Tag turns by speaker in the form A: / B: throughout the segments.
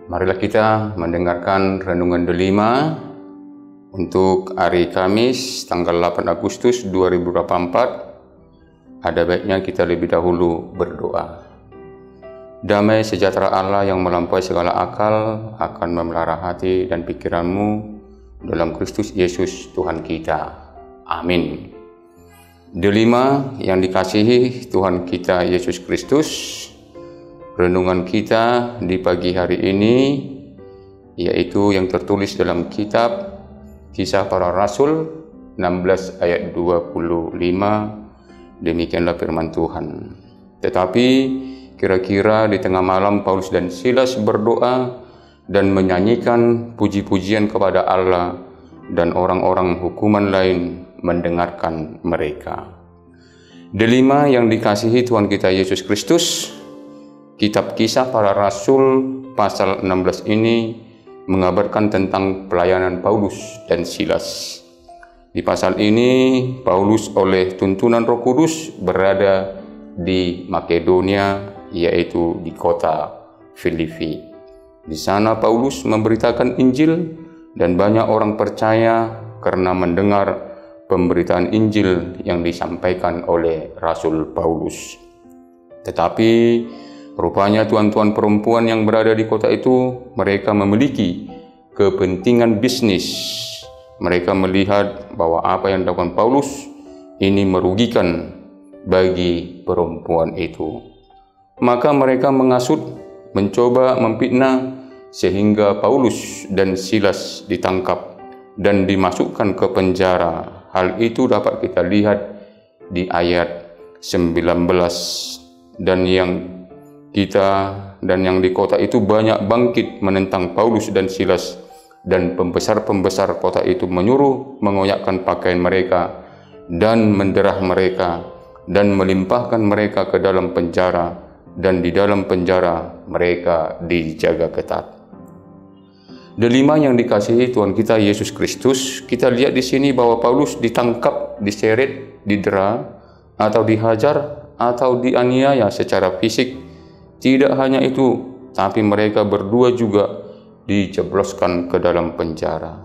A: Marilah kita mendengarkan renungan delima untuk hari Kamis tanggal 8 Agustus 2024. Ada baiknya kita lebih dahulu berdoa. Damai sejahtera Allah yang melampaui segala akal akan memelihara hati dan pikiranmu dalam Kristus Yesus Tuhan kita. Amin. Delima yang dikasihi Tuhan kita Yesus Kristus, renungan kita di pagi hari ini yaitu yang tertulis dalam kitab Kisah Para Rasul 16 ayat 25. Demikianlah firman Tuhan. Tetapi kira-kira di tengah malam Paulus dan Silas berdoa dan menyanyikan puji-pujian kepada Allah, dan orang-orang hukuman lain mendengarkan mereka. Delima yang dikasihi Tuhan kita Yesus Kristus, Kitab Kisah Para Rasul pasal 16 ini mengabarkan tentang pelayanan Paulus dan Silas. Di pasal ini, Paulus oleh tuntunan Roh Kudus berada di Makedonia, yaitu di kota Filipi. Di sana Paulus memberitakan Injil dan banyak orang percaya karena mendengar pemberitaan Injil yang disampaikan oleh Rasul Paulus. Tetapi rupanya tuan-tuan perempuan yang berada di kota itu, mereka memiliki kepentingan bisnis. Mereka melihat bahwa apa yang dilakukan Paulus ini merugikan bagi perempuan itu. Maka mereka mengasut, mencoba memfitnah sehingga Paulus dan Silas ditangkap dan dimasukkan ke penjara. Hal itu dapat kita lihat di ayat 19. Dan yang di kota itu banyak bangkit menentang Paulus dan Silas, dan pembesar-pembesar kota itu menyuruh mengoyakkan pakaian mereka dan menderah mereka dan melimpahkan mereka ke dalam penjara, dan di dalam penjara mereka dijaga ketat. Delima yang dikasihi Tuhan kita Yesus Kristus, kita lihat di sini bahwa Paulus ditangkap, diseret, didera, atau dihajar, atau dianiaya secara fisik. Tidak hanya itu, tapi mereka berdua juga dijebloskan ke dalam penjara.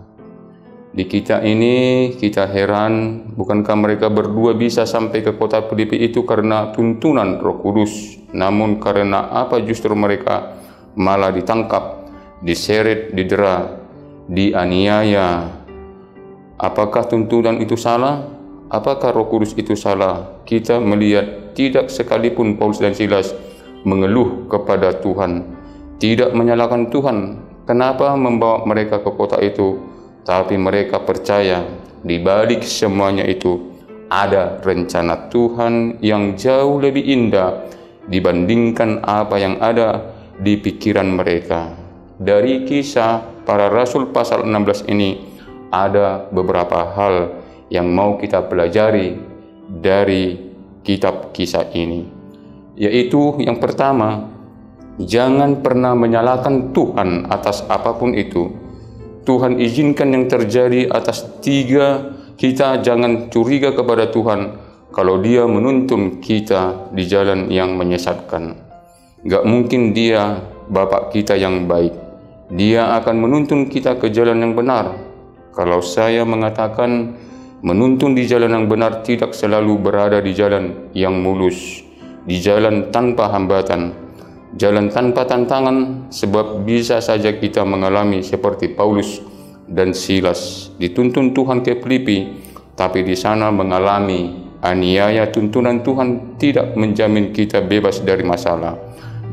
A: Di kita ini, kita heran, bukankah mereka berdua bisa sampai ke kota Filipi itu karena tuntunan Roh Kudus? Namun karena apa justru mereka malah ditangkap, diseret, didera, dianiaya? Apakah tuntunan itu salah? Apakah Roh Kudus itu salah? Kita melihat tidak sekalipun Paulus dan Silas mengeluh kepada Tuhan, tidak menyalahkan Tuhan kenapa membawa mereka ke kota itu, tapi mereka percaya di balik semuanya itu ada rencana Tuhan yang jauh lebih indah dibandingkan apa yang ada di pikiran mereka. Dari Kisah Para Rasul pasal 16 ini ada beberapa hal yang mau kita pelajari dari kitab kisah ini. Yaitu yang pertama, jangan pernah menyalahkan Tuhan atas apapun itu. Tuhan izinkan yang terjadi atas tiga, kita jangan curiga kepada Tuhan kalau Dia menuntun kita di jalan yang menyesatkan. Gak mungkin Dia Bapak kita yang baik. Dia akan menuntun kita ke jalan yang benar. Kalau saya mengatakan menuntun di jalan yang benar, tidak selalu berada di jalan yang mulus, di jalan tanpa hambatan, jalan tanpa tantangan, sebab bisa saja kita mengalami seperti Paulus dan Silas, dituntun Tuhan ke Filipi, tapi di sana mengalami aniaya. Tuntunan Tuhan tidak menjamin kita bebas dari masalah.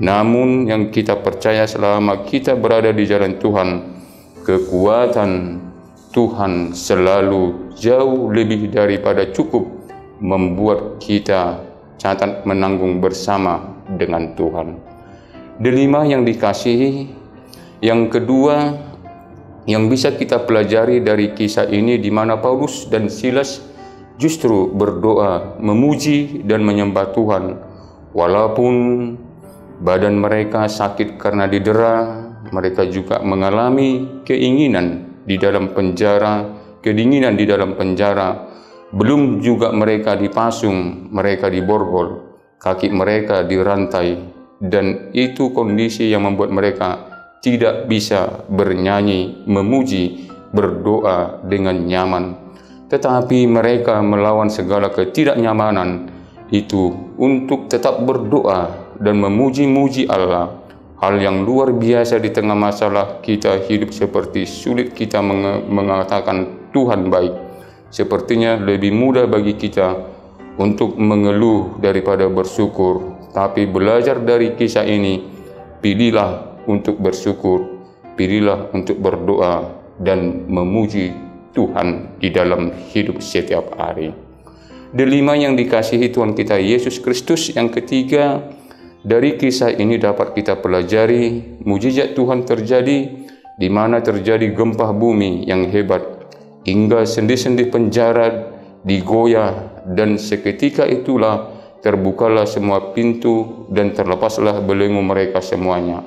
A: Namun yang kita percaya, selama kita berada di jalan Tuhan, kekuatan Tuhan selalu jauh lebih daripada cukup membuat kita catat menanggung bersama dengan Tuhan. Delima yang dikasihi, yang kedua yang bisa kita pelajari dari kisah ini, di mana Paulus dan Silas justru berdoa, memuji dan menyembah Tuhan. Walaupun badan mereka sakit karena didera, mereka juga mengalami keinginan di dalam penjara, kedinginan di dalam penjara. Belum juga mereka dipasung, mereka diborgol, kaki mereka dirantai, dan itu kondisi yang membuat mereka tidak bisa bernyanyi, memuji, berdoa dengan nyaman. Tetapi mereka melawan segala ketidaknyamanan itu untuk tetap berdoa dan memuji-muji Allah. Hal yang luar biasa di tengah masalah kita hidup seperti sulit kita mengatakan Tuhan baik. Sepertinya lebih mudah bagi kita untuk mengeluh daripada bersyukur. Tapi belajar dari kisah ini, pilihlah untuk bersyukur, pilihlah untuk berdoa dan memuji Tuhan di dalam hidup setiap hari. Delima yang dikasihi Tuhan kita Yesus Kristus, yang ketiga, dari kisah ini dapat kita pelajari mujizat Tuhan terjadi di mana terjadi gempa bumi yang hebat hingga sendi-sendi penjara digoyah, dan seketika itulah terbukalah semua pintu dan terlepaslah belenggu mereka semuanya.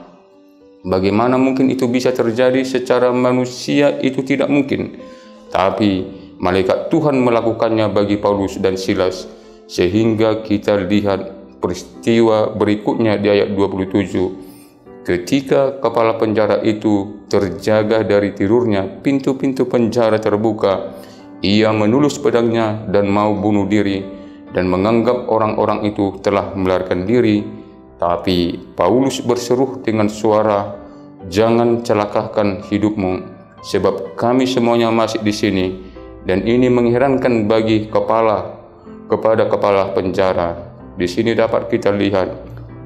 A: Bagaimana mungkin itu bisa terjadi secara manusia? Itu tidak mungkin. Tapi malaikat Tuhan melakukannya bagi Paulus dan Silas, sehingga kita lihat peristiwa berikutnya di ayat 27. Ketika kepala penjara itu terjaga dari tidurnya, pintu-pintu penjara terbuka. Ia menulus pedangnya dan mau bunuh diri dan menganggap orang-orang itu telah melarikan diri. Tapi Paulus berseru dengan suara, "Jangan celakakan hidupmu, sebab kami semuanya masih di sini." Dan ini mengherankan bagi kepada kepala penjara. Di sini dapat kita lihat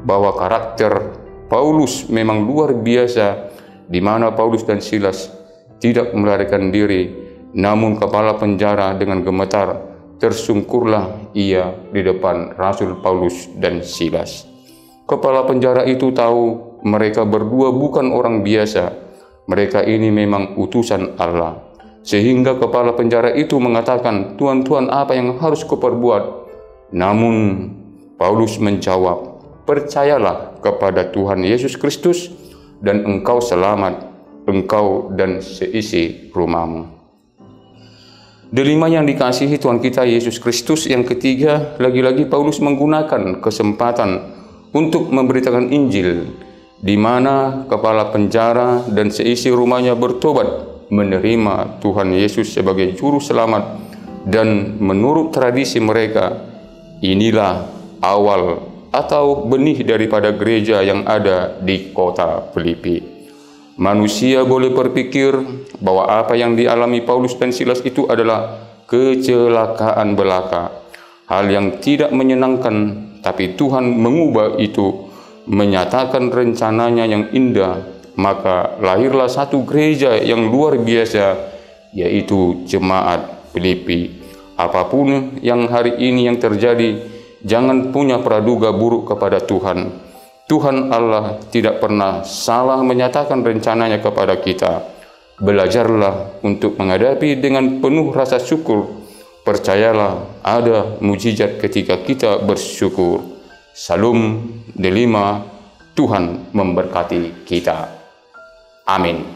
A: bahwa karakter Paulus memang luar biasa, di mana Paulus dan Silas tidak melarikan diri, namun kepala penjara dengan gemetar tersungkurlah ia di depan Rasul Paulus dan Silas. Kepala penjara itu tahu mereka berdua bukan orang biasa. Mereka ini memang utusan Allah. Sehingga kepala penjara itu mengatakan, "Tuan, apa yang harus kuperbuat?" Namun Paulus menjawab, "Percayalah kepada Tuhan Yesus Kristus dan engkau selamat, engkau dan seisi rumahmu." Delima yang dikasihi Tuhan kita Yesus Kristus, yang ketiga, lagi-lagi Paulus menggunakan kesempatan untuk memberitakan Injil, di mana kepala penjara dan seisi rumahnya bertobat, menerima Tuhan Yesus sebagai juru selamat, dan menurut tradisi mereka, inilah awal atau benih daripada gereja yang ada di kota Filipi. Manusia boleh berpikir bahwa apa yang dialami Paulus dan Silas itu adalah kecelakaan belaka, hal yang tidak menyenangkan. Tapi Tuhan mengubah itu, menyatakan rencananya yang indah. Maka lahirlah satu gereja yang luar biasa, yaitu jemaat Filipi. Apapun yang hari ini yang terjadi, jangan punya praduga buruk kepada Tuhan. Tuhan Allah tidak pernah salah menyatakan rencananya kepada kita. Belajarlah untuk menghadapi dengan penuh rasa syukur. Percayalah, ada mujizat ketika kita bersyukur. Salam Delima, Tuhan memberkati kita. Amin.